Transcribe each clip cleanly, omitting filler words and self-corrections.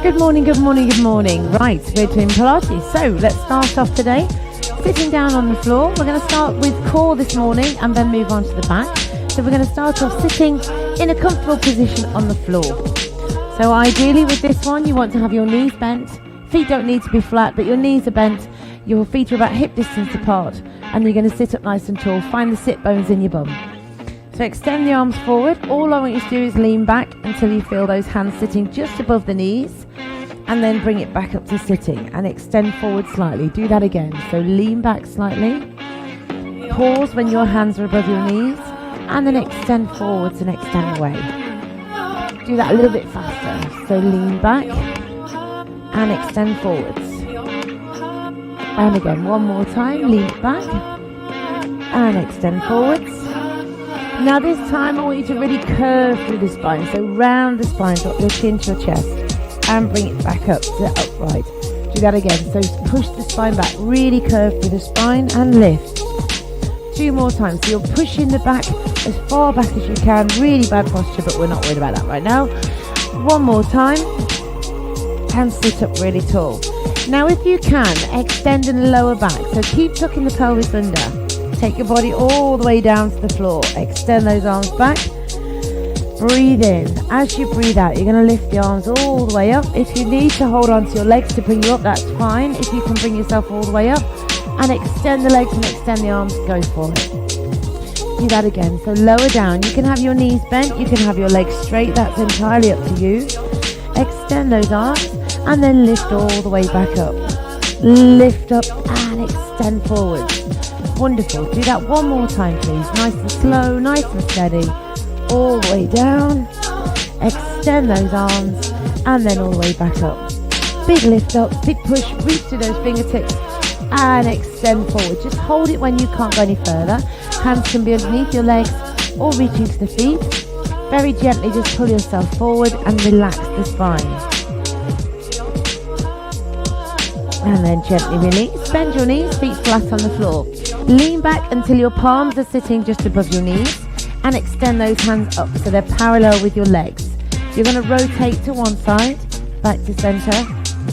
Good morning, good morning, good morning. Right, we're doing Pilates. So let's start off today sitting down on the floor. We're going to start with core this morning and then move on to the back. So we're going to start off sitting in a comfortable position on the floor. So ideally with this one, you want to have your knees bent. Feet don't need to be flat, but your knees are bent. Your feet are about hip distance apart. And you're going to sit up nice and tall. Find the sit bones in your bum. So extend the arms forward. All I want you to do is lean back until you feel those hands sitting just above the knees. And then bring it back up to sitting and extend forward slightly. Do that again. So lean back slightly. Pause when your hands are above your knees. And then extend forwards and extend away. Do that a little bit faster. So lean back and extend forwards. And again, one more time. Lean back and extend forwards. Now this time I want you to really curve through the spine. So round the spine, drop your chin to your chest. And bring it back up to upright. Do that again. So push the spine back. Really curve through the spine and lift. 2 more times. So you're pushing the back as far back as you can. Really bad posture, but we're not worried about that right now. 1 more time. And sit up really tall. Now if you can, extend in the lower back. So keep tucking the pelvis under. Take your body all the way down to the floor. Extend those arms back. Breathe in. As you breathe out, you're going to lift the arms all the way up. If you need to hold on to your legs to bring you up, that's fine. If you can bring yourself all the way up and extend the legs and extend the arms, go for it. Do that again. So lower down. You can have your knees bent. You can have your legs straight. That's entirely up to you. Extend those arms and then lift all the way back up. Lift up and extend forward. Wonderful. Do that one more time, please. Nice and slow, nice and steady. All the way down, extend those arms, and then all the way back up. Big lift up, big push, reach to those fingertips, and extend forward. Just hold it when you can't go any further. Hands can be underneath your legs or reaching to the feet. Very gently just pull yourself forward and relax the spine. And then gently release. Bend your knees, feet flat on the floor. Lean back until your palms are sitting just above your knees. And extend those hands up so they're parallel with your legs. You're going to rotate to one side, back to center,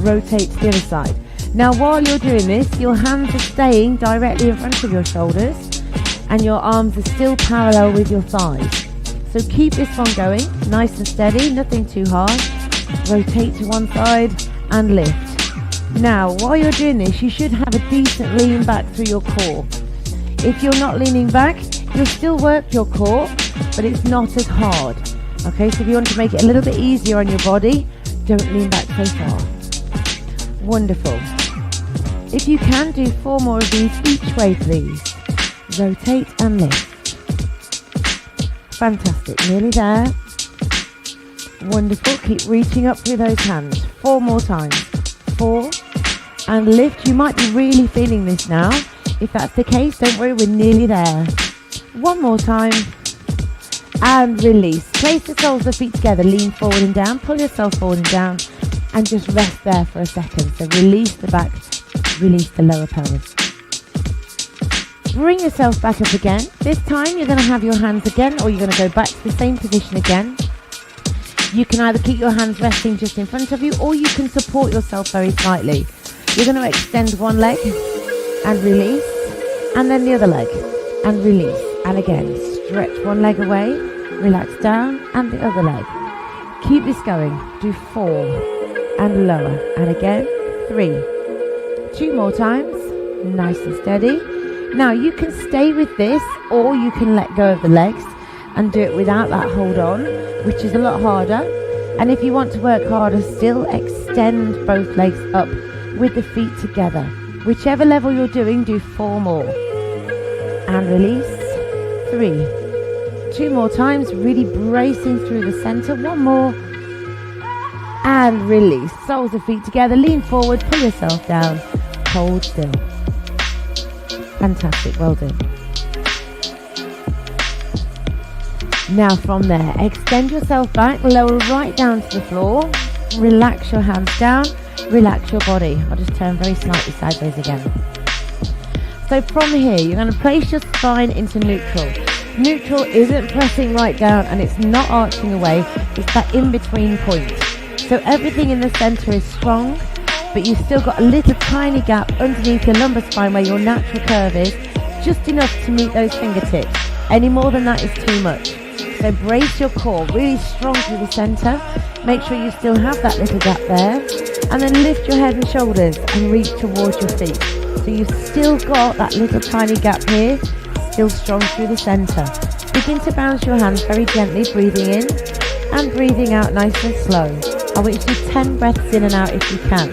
rotate to the other side. Now while you're doing this, your hands are staying directly in front of your shoulders and your arms are still parallel with your thighs. So keep this one going, nice and steady, nothing too hard. Rotate to one side and lift. Now while you're doing this, you should have a decent lean back through your core. If you're not leaning back, you'll still work your core, but it's not as hard. Okay, so if you want to make it a little bit easier on your body, don't lean back so far. Wonderful. If you can, do 4 more of these each way, please. Rotate and lift. Fantastic, nearly there. Wonderful, keep reaching up through those hands. 4 more times. 4, and lift. You might be really feeling this now. If that's the case, don't worry, we're nearly there. 1 more time, and release. Place the soles of the feet together, lean forward and down, pull yourself forward and down, and just rest there for a second. So release the back, release the lower pelvis. Bring yourself back up again. This time you're going to have your hands again, or you're going to go back to the same position again. You can either keep your hands resting just in front of you, or you can support yourself very slightly. You're going to extend one leg and release, and then the other leg and release. And again, stretch one leg away, relax down, and the other leg. Keep this going. Do 4 and lower. And again, 3. 2 more times. Nice and steady. Now you can stay with this, or you can let go of the legs and do it without that hold on, which is a lot harder. And if you want to work harder still, extend both legs up with the feet together. Whichever level you're doing, do 4 more. And release. 3. 2 more times, really bracing through the center. 1 more. And release. Soles of feet together, lean forward, pull yourself down, hold still. Fantastic, well done. Now from there, extend yourself back, lower right down to the floor, relax your hands down, relax your body. I'll just turn very slightly sideways again. So from here, you're going to place your spine into neutral. Neutral isn't pressing right down and it's not arching away, it's that in-between point. So everything in the center is strong, but you've still got a little tiny gap underneath your lumbar spine where your natural curve is, just enough to meet those fingertips. Any more than that is too much. So brace your core really strong through the center. Make sure you still have that little gap there. And then lift your head and shoulders and reach towards your feet. So you've still got that little tiny gap here, still strong through the center. Begin to bounce your hands very gently, breathing in and breathing out nice and slow. I want you to do 10 breaths in and out if you can.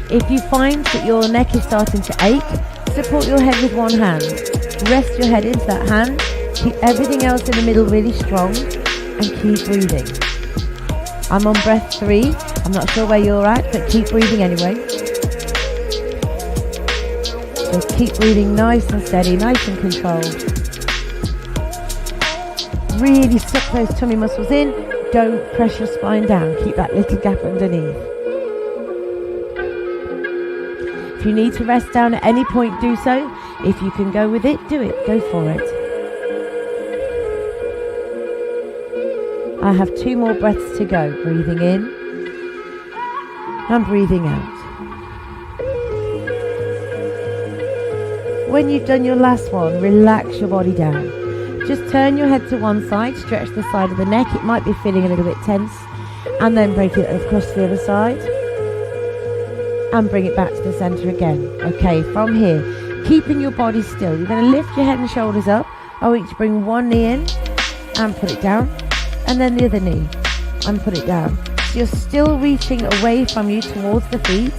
If you find that your neck is starting to ache, support your head with one hand. Rest your head into that hand. Keep everything else in the middle really strong and keep breathing. I'm on breath 3. I'm not sure where you're at, but keep breathing anyway. Just keep breathing nice and steady, nice and controlled. Really suck those tummy muscles in. Don't press your spine down. Keep that little gap underneath. If you need to rest down at any point, do so. If you can go with it, do it. Go for it. I have 2 more breaths to go. Breathing in and breathing out. When you've done your last one, relax your body down. Just turn your head to one side, stretch the side of the neck. It might be feeling a little bit tense. And then break it across to the other side. And bring it back to the center again. Okay, from here, keeping your body still. You're going to lift your head and shoulders up. I want you to bring one knee in and put it down. And then the other knee and put it down. So you're still reaching away from you towards the feet.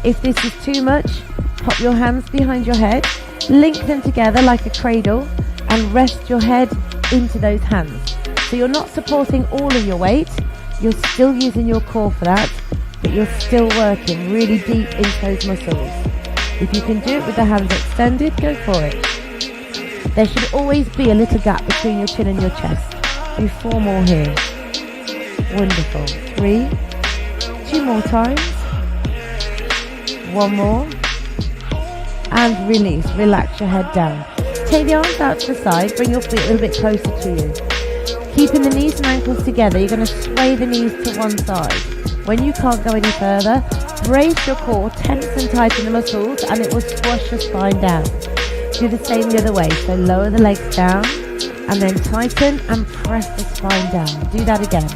If this is too much, pop your hands behind your head, link them together like a cradle, and rest your head into those hands. So you're not supporting all of your weight, you're still using your core for that, but you're still working really deep into those muscles. If you can do it with the hands extended, go for it. There should always be a little gap between your chin and your chest. Do 4 more here. Wonderful. 3. 2 more times. 1 more. And release. Relax your head down. Take the arms out to the side. Bring your feet a little bit closer to you. Keeping the knees and ankles together, you're going to sway the knees to one side. When you can't go any further, brace your core, tense and tighten the muscles, and it will squash your spine down. Do the same the other way. So lower the legs down, and then tighten and press the spine down. Do that again.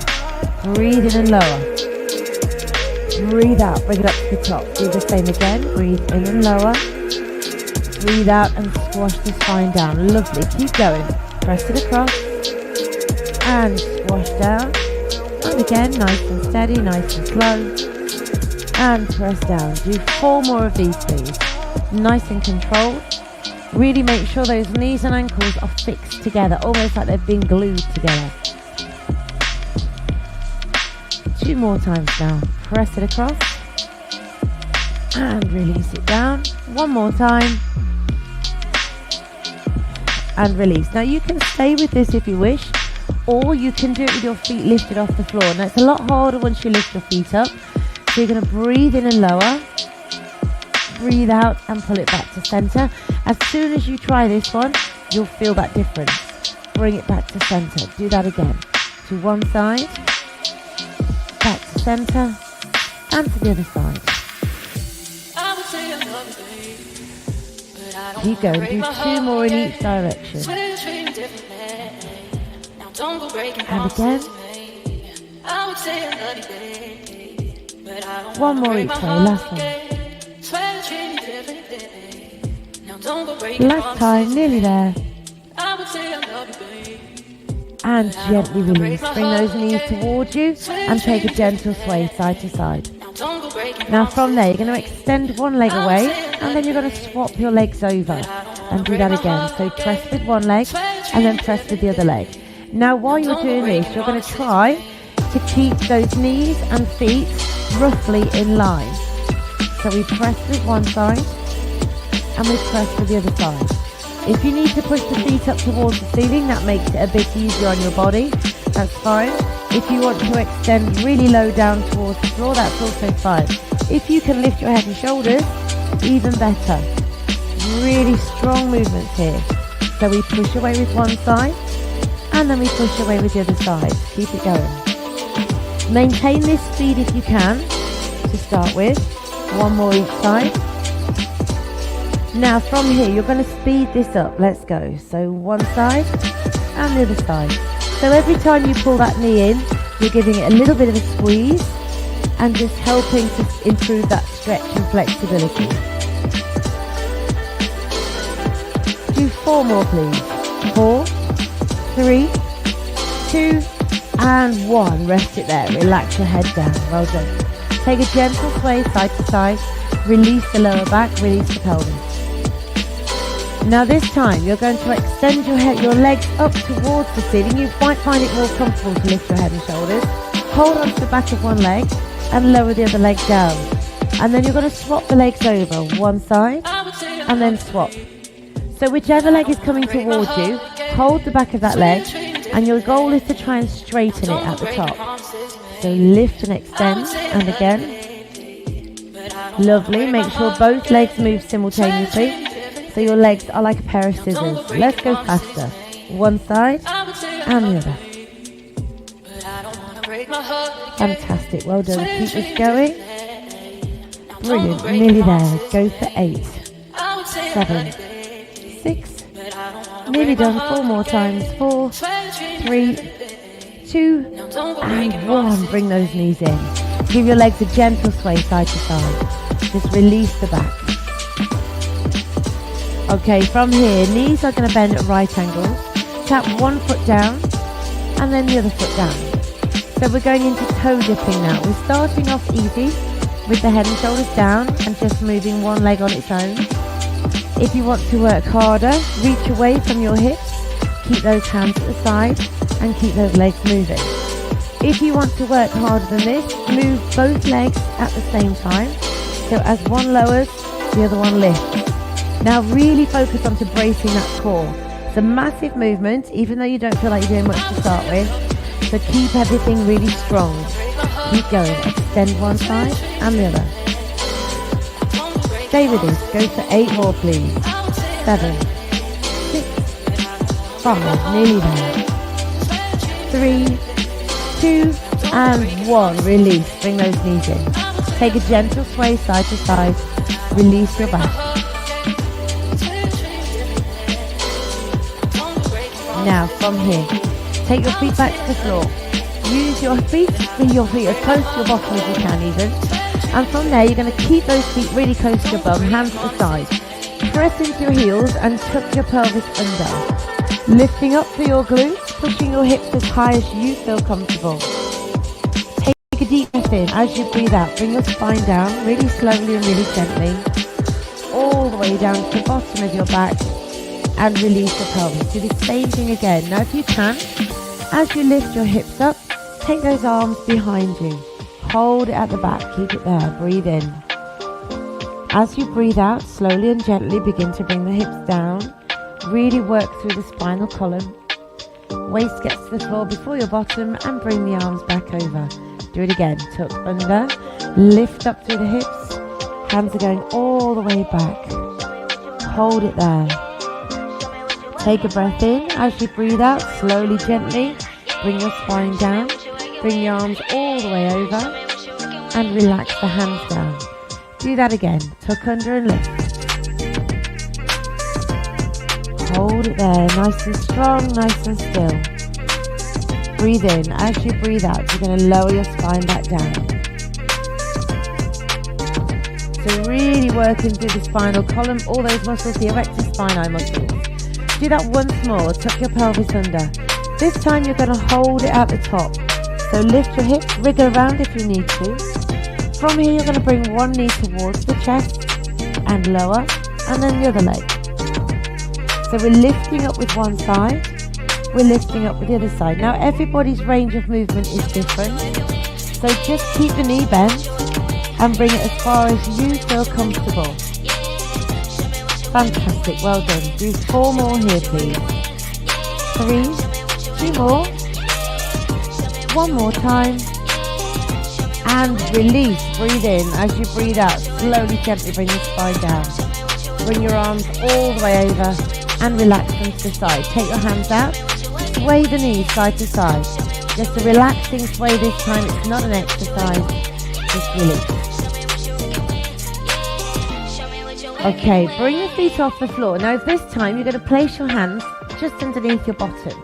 Breathe in and lower. Breathe out, bring it up to the top. Do the same again. Breathe in and lower. Breathe out and squash the spine down. Lovely. Keep going. Press it across. And squash down. And again, nice and steady, nice and slow. And press down. Do 4 more of these, please. Nice and controlled. Really make sure those knees and ankles are fixed together, almost like they've been glued together. 2 more times now. Press it across. And release it down. 1 more time. And release. Now you can stay with this if you wish, or you can do it with your feet lifted off the floor. Now it's a lot harder once you lift your feet up. So you're going to breathe in and lower. Breathe out and pull it back to center. As soon as you try this one, you'll feel that difference. Bring it back to center. Do that again. To one side, back to center, and to the other side. Keep going. Do 2 more in each direction. And again. 1 more each way. Last one. Last time, nearly there. And gently release. Bring those knees towards you and take a gentle sway side to side. Now from there, you're going to extend one leg away, and then you're going to swap your legs over and do that again. So press with one leg and then press with the other leg. Now while you're doing this, you're going to try to keep those knees and feet roughly in line. So we press with one side and we press with the other side. If you need to push the feet up towards the ceiling, that makes it a bit easier on your body. That's fine. If you want to extend really low down towards the floor, that's also fine. If you can lift your head and shoulders, even better. Really strong movements here. So we push away with one side, and then we push away with the other side. Keep it going. Maintain this speed if you can to start with. One more each side. Now from here you're going to speed this up. Let's go. So one side and the other side. So every time you pull that knee in, you're giving it a little bit of a squeeze and just helping to improve that stretch and flexibility. Do 4 more please. 4, 3, 2 and 1. Rest it there. Relax your head down. Well done. Take a gentle sway side to side. Release the lower back. Release the pelvis. Now this time you're going to extend your legs up towards the ceiling. You might find it more comfortable to lift your head and shoulders. Hold on to the back of one leg and lower the other leg down. And then you're going to swap the legs over. One side and then swap. So whichever leg is coming towards you, hold the back of that leg, and your goal is to try and straighten it at the top. So lift and extend, and again. Lovely. Make sure both legs move simultaneously. So your legs are like a pair of scissors. Let's go faster. One side and the other. Fantastic. Well done. Keep this going. Brilliant. Nearly there. Go for 8, 7, 6. Nearly done. 4 more times. 4, 3, 2 and 1. Bring those knees in. Give your legs a gentle sway side to side. Just release the back. Okay, from here, knees are going to bend at right angles. Tap one foot down and then the other foot down. So we're going into toe dipping now. We're starting off easy with the head and shoulders down and just moving one leg on its own. If you want to work harder, reach away from your hips, keep those hands at the side and keep those legs moving. If you want to work harder than this, move both legs at the same time. So as one lowers, the other one lifts. Now really focus on bracing that core. It's a massive movement, even though you don't feel like you're doing much to start with. So keep everything really strong. Keep going. Extend one side and the other. Stay with this. Go for 8 more please. 7, 6, 5. Nearly there. 3, 2 and 1. Release. Bring those knees in. Take a gentle sway side to side. Release your back. Now from here, take your feet back to the floor. Use your feet, bring your feet as close to your bottom as you can even. And from there, you're going to keep those feet really close to your bum, hands at the side. Press into your heels and tuck your pelvis under. Lifting up through your glutes, pushing your hips as high as you feel comfortable. Take a deep breath in. As you breathe out, bring your spine down really slowly and really gently. All the way down to the bottom of your back. And release your pelvis. Do the same thing again. Now if you can, as you lift your hips up, take those arms behind you. Hold it at the back. Keep it there. Breathe in. As you breathe out, slowly and gently begin to bring the hips down. Really work through the spinal column. Waist gets to the floor before your bottom and bring the arms back over. Do it again. Tuck under. Lift up through the hips. Hands are going all the way back. Hold it there. Take a breath in. As you breathe out, slowly, gently, bring your spine down. Bring your arms all the way over and relax the hands down. Do that again. Tuck under and lift. Hold it there, nice and strong, nice and still. Breathe in. As you breathe out, you're going to lower your spine back down. So really working through the spinal column, all those muscles, the erector spinae muscles. Do that once more. Tuck your pelvis under. This time you're going to hold it at the top. So lift your hips, wriggle around if you need to. From here you're going to bring one knee towards the chest and lower, and then the other leg. So we're lifting up with one side, we're lifting up with the other side. Now everybody's range of movement is different. So just keep the knee bent and bring it as far as you feel comfortable. Fantastic, well done. Do 4 more here please. 3, 2 more. 1 more time. And release, breathe in. As you breathe out, slowly, gently bring your spine down. Bring your arms all the way over and relax them to the side. Take your hands out, sway the knees side to side. Just a relaxing sway this time. It's not an exercise. Just release. Okay, bring your feet off the floor. Now this time you're going to place your hands just underneath your bottom.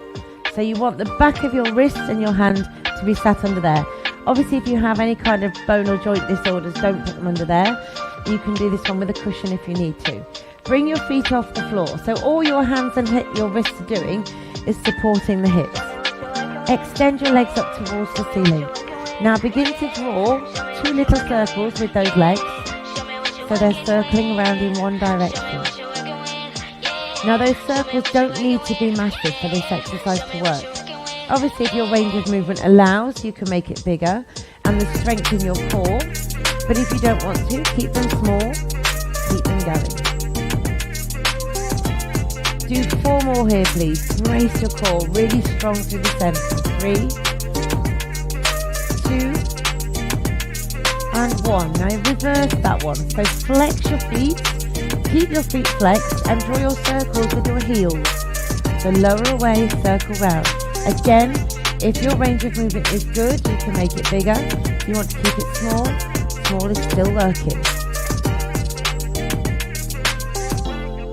So you want the back of your wrist and your hand to be sat under there. Obviously, if you have any kind of bone or joint disorders, don't put them under there. You can do this one with a cushion if you need to. Bring your feet off the floor. So all your hands and your wrists are doing is supporting the hips. Extend your legs up towards the ceiling. Now begin to draw 2 little circles with those legs. So they're circling around in one direction. Now those circles don't need to be massive for this exercise to work. Obviously, if your range of movement allows, you can make it bigger and the strength in your core. But if you don't want to, keep them small, keep them going. Do 4 more here, please. Brace your core really strong through the center. 3, 2, and 1. Now reverse that one. So flex your feet, keep your feet flexed, and draw your circles with your heels. So lower away, circle round. Again, if your range of movement is good, you can make it bigger. If you want to keep it small, small is still working.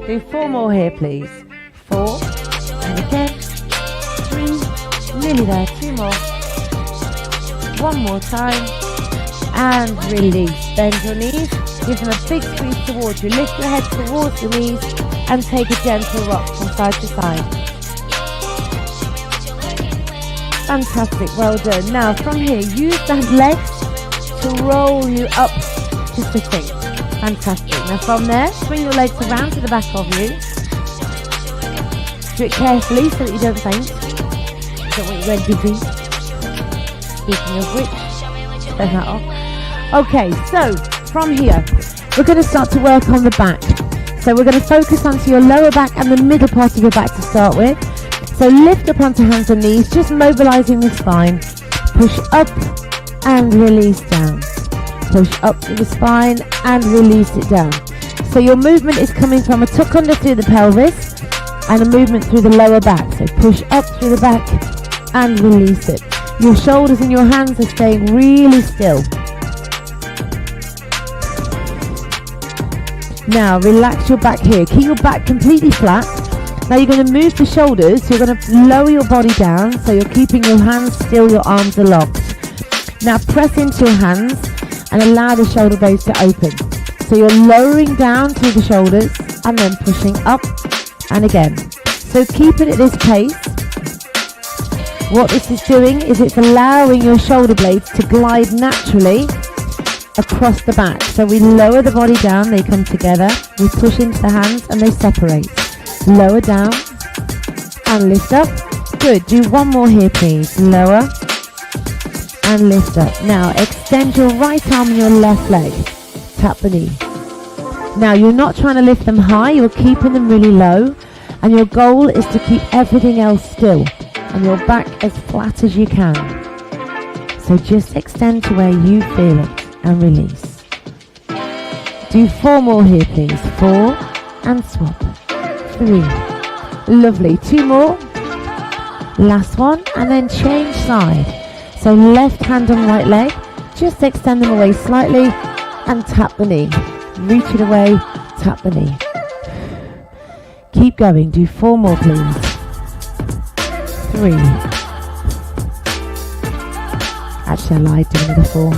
Do 4 more here, please. 4, and again, 3, nearly there, 2 more. 1 more time, and release. Bend your knees, give them a big squeeze towards you. Lift your head towards your knees, and take a gentle rock from side to side. Fantastic, well done. Now from here, use those legs to roll you up to sitting. Fantastic. Now from there, swing your legs around to the back of you. Do it carefully so that you don't faint. Don't want you going dizzy. Speaking of which, turn that off. Okay, so from here, we're going to start to work on the back. So we're going to focus onto your lower back and the middle part of your back to start with. So lift up onto hands and knees, just mobilizing the spine. Push up and release down. Push up to the spine and release it down. So your movement is coming from a tuck under through the pelvis and a movement through the lower back. So push up through the back and release it. Your shoulders and your hands are staying really still. Now relax your back here. Keep your back completely flat. Now you're going to move the shoulders, so you're going to lower your body down, so you're keeping your hands still, your arms are locked. Now press into your hands and allow the shoulder blades to open. So you're lowering down through the shoulders and then pushing up and again. So keep it at this pace. What this is doing is it's allowing your shoulder blades to glide naturally across the back. So we lower the body down, they come together, we push into the hands and they separate. Lower down and lift up. Good. Do 1 more here, please. Lower and lift up. Now extend your right arm and your left leg. Tap the knee. Now you're not trying to lift them high, you're keeping them really low, and your goal is to keep everything else still and your back as flat as you can. So just extend to where you feel it and release. Do 4 more here, please. 4 and swap. 3. Lovely. 2 more. Last one. And then change side. So left hand on right leg. Just extend them away slightly and tap the knee. Reach it away. Tap the knee. Keep going. Do 4 more, please. 3. Actually, I lied. Do another 4.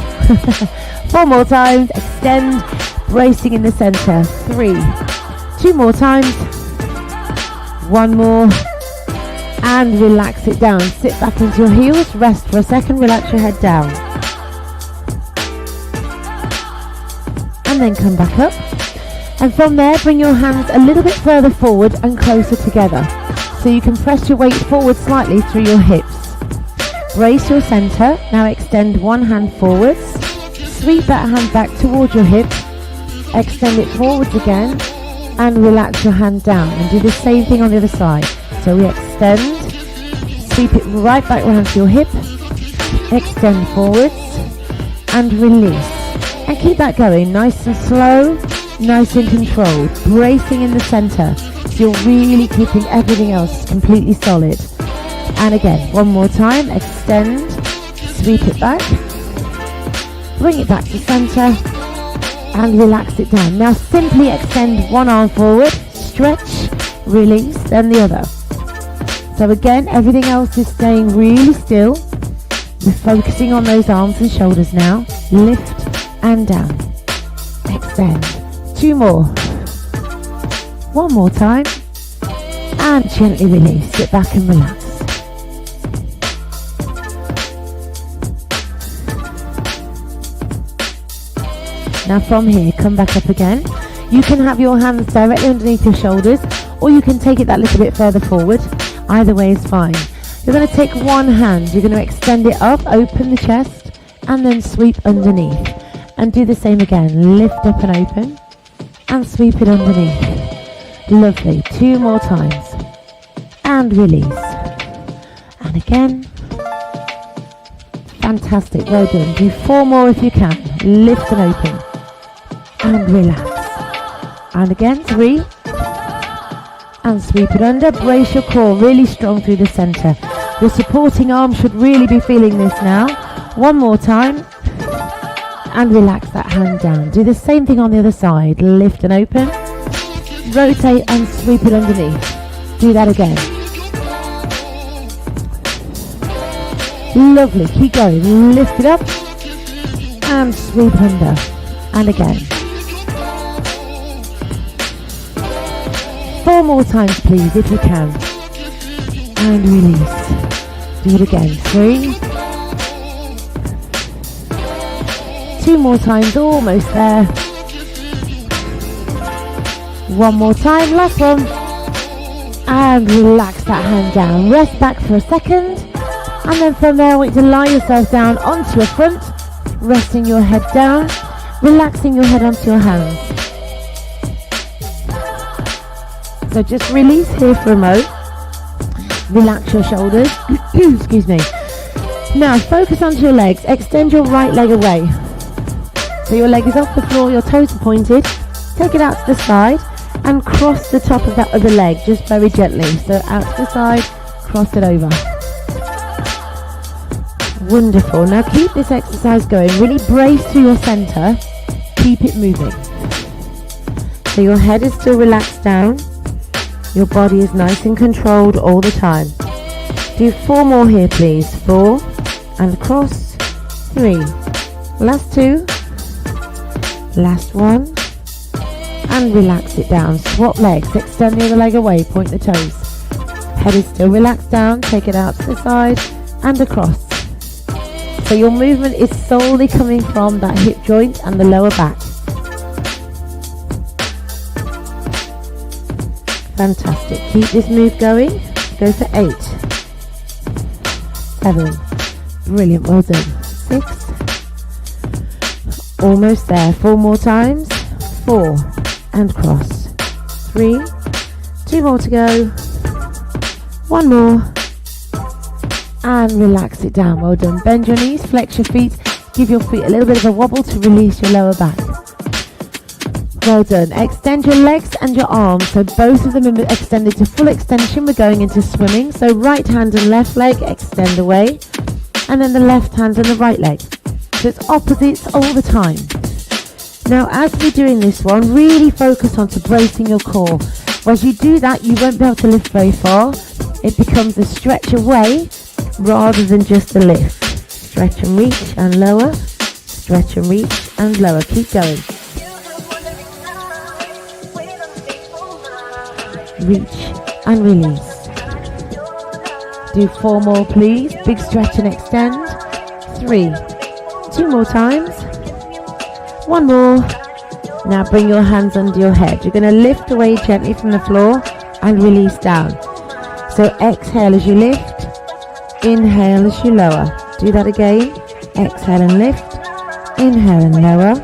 4 more times. Extend. Bracing in the center. 3. 2 more times. 1 more, and relax it down. Sit back into your heels, rest for a second, relax your head down. And then come back up. And from there, bring your hands a little bit further forward and closer together. So you can press your weight forward slightly through your hips. Brace your center. Now extend 1 hand forwards. Sweep that hand back towards your hip. Extend it forwards again. And relax your hand down and do the same thing on the other side. So we extend, sweep it right back around to your hip, extend forwards and release. And keep that going, nice and slow, nice and controlled, bracing in the center. So you're really keeping everything else completely solid. And again, one more time, extend, sweep it back, bring it back to center, and relax it down. Now simply extend one arm forward, stretch, release, then the other. So again, everything else is staying really still. We're focusing on those arms and shoulders now. Lift and down. Extend. 2 more. 1 more time. And gently release. Sit back and relax. Now from here, come back up again. You can have your hands directly underneath your shoulders, or you can take it that little bit further forward. Either way is fine. You're going to take one hand, you're going to extend it up, open the chest, and then sweep underneath. And do the same again. Lift up and open, and sweep it underneath. Lovely. 2 more times. And release. And again. Fantastic. Well done. Do 4 more if you can. Lift and open. And relax. And again, 3. And sweep it under. Brace your core really strong through the center. Your supporting arm should really be feeling this now. 1 more time. And relax that hand down. Do the same thing on the other side. Lift and open. Rotate and sweep it underneath. Do that again. Lovely. Keep going. Lift it up. And sweep under. And again. 4 more times please if you can. And release. Do it again. 3. 2 more times. Almost there. 1 more time. Last one. And relax that hand down. Rest back for a second. And then from there I want you to lie yourself down onto your front. Resting your head down. Relaxing your head onto your hands. So just release here for a moment. Relax your shoulders. Excuse me. Now focus onto your legs. Extend your right leg away. So your leg is off the floor, your toes are pointed. Take it out to the side and cross the top of that other leg just very gently. So out to the side, cross it over. Wonderful. Now keep this exercise going. Really brace through your center. Keep it moving. So your head is still relaxed down. Your body is nice and controlled all the time. Do 4 more here please. 4 and cross. 3. Last 2. Last 1. And relax it down. Swap legs. Extend the other leg away. Point the toes. Head is still relaxed down. Take it out to the side and across. So your movement is solely coming from that hip joint and the lower back. Fantastic. Keep this move going. Go for 8. 7. Brilliant. Well done. 6. Almost there. 4 more times. 4. And cross. 3. 2 more to go. 1 more. And relax it down. Well done. Bend your knees. Flex your feet. Give your feet a little bit of a wobble to release your lower back. Well done. Extend your legs and your arms. So both of them are extended to full extension. We're going into swimming. So right hand and left leg extend away. And then the left hand and the right leg. So it's opposites all the time. Now as we're doing this one, really focus on to bracing your core. As you do that, you won't be able to lift very far. It becomes a stretch away rather than just a lift. Stretch and reach and lower. Stretch and reach and lower. Keep going. Reach and release. Do 4 more please. Big stretch and extend. 3. 2 more times. 1 more. Now bring your hands under your head. You're going to lift away gently from the floor and release down. So exhale as you lift. Inhale as you lower. Do that again. Exhale and lift. Inhale and lower.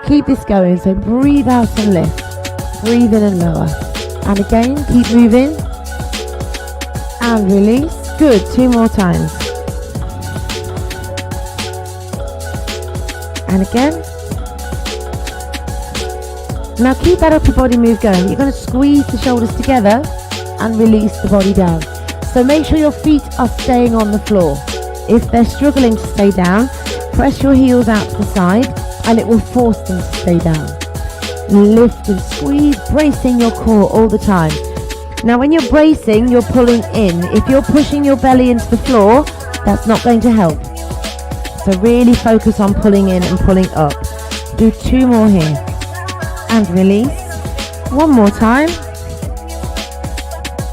Keep this going. So breathe out and lift. Breathe in and lower. And again, keep moving. And release. Good. 2 more times. And again. Now keep that upper body move going. You're going to squeeze the shoulders together and release the body down. So make sure your feet are staying on the floor. If they're struggling to stay down, press your heels out to the side and it will force them to stay down. Lift and squeeze, bracing your core all the time. Now when you're bracing, you're pulling in. If you're pushing your belly into the floor, that's not going to help. So really focus on pulling in and pulling up. Do 2 more here. And release. 1 more time.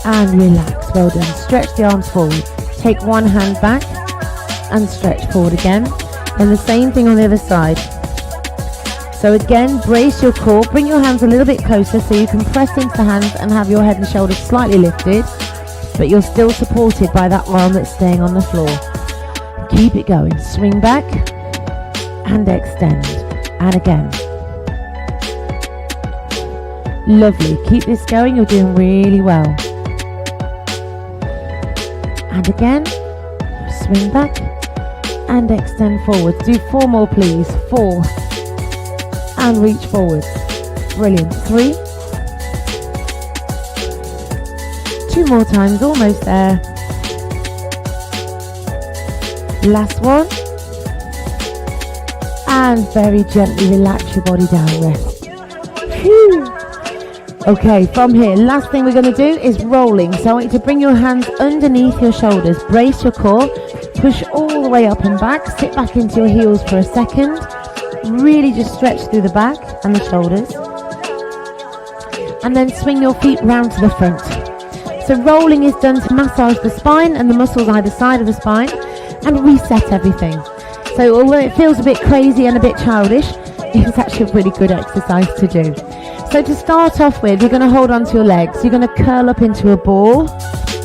And relax. Well done. Stretch the arms forward. Take one hand back and stretch forward again. And the same thing on the other side. So again, brace your core. Bring your hands a little bit closer so you can press into the hands and have your head and shoulders slightly lifted. But you're still supported by that arm that's staying on the floor. Keep it going. Swing back and extend. And again. Lovely. Keep this going. You're doing really well. And again. Swing back and extend forward. Do 4 more, please. 4. And reach forward. Brilliant. 3. 2 more times. Almost there. Last one. And very gently relax your body down. Rest. Phew. Okay, from here, last thing we're going to do is rolling. So I want you to bring your hands underneath your shoulders. Brace your core. Push all the way up and back. Sit back into your heels for a second. Really just stretch through the back and the shoulders. And then swing your feet round to the front. So rolling is done to massage the spine and the muscles either side of the spine and reset everything. So although it feels a bit crazy and a bit childish, it's actually a really good exercise to do. So to start off with, you're going to hold on to your legs. You're going to curl up into a ball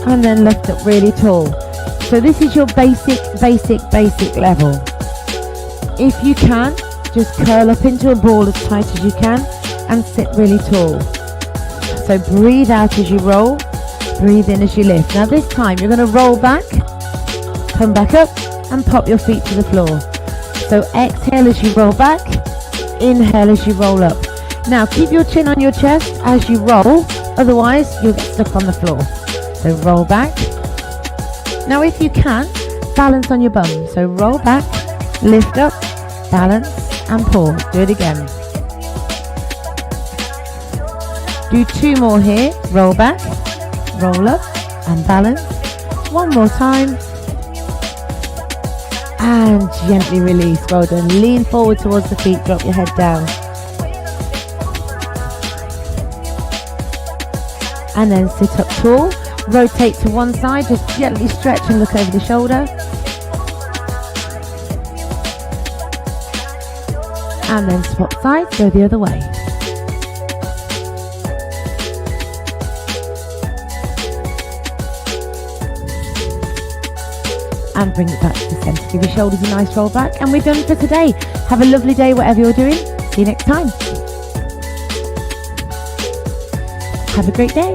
and then lift up really tall. So this is your basic level. If you can, just curl up into a ball as tight as you can and sit really tall. So breathe out as you roll, breathe in as you lift. Now this time you're going to roll back, come back up and pop your feet to the floor. So exhale as you roll back, inhale as you roll up. Now keep your chin on your chest as you roll, otherwise you'll get stuck on the floor. So roll back. Now if you can, balance on your bum. So roll back, lift up, balance and pause. Do it again. Do 2 more here. Roll back, roll up and balance. 1 more time. And gently release. Well done. Lean forward towards the feet, drop your head down. And then sit up tall. Rotate to one side, just gently stretch and look over the shoulder. And then swap sides, go the other way. And bring it back to the centre. Give your shoulders a nice roll back. And we're done for today. Have a lovely day, whatever you're doing. See you next time. Have a great day.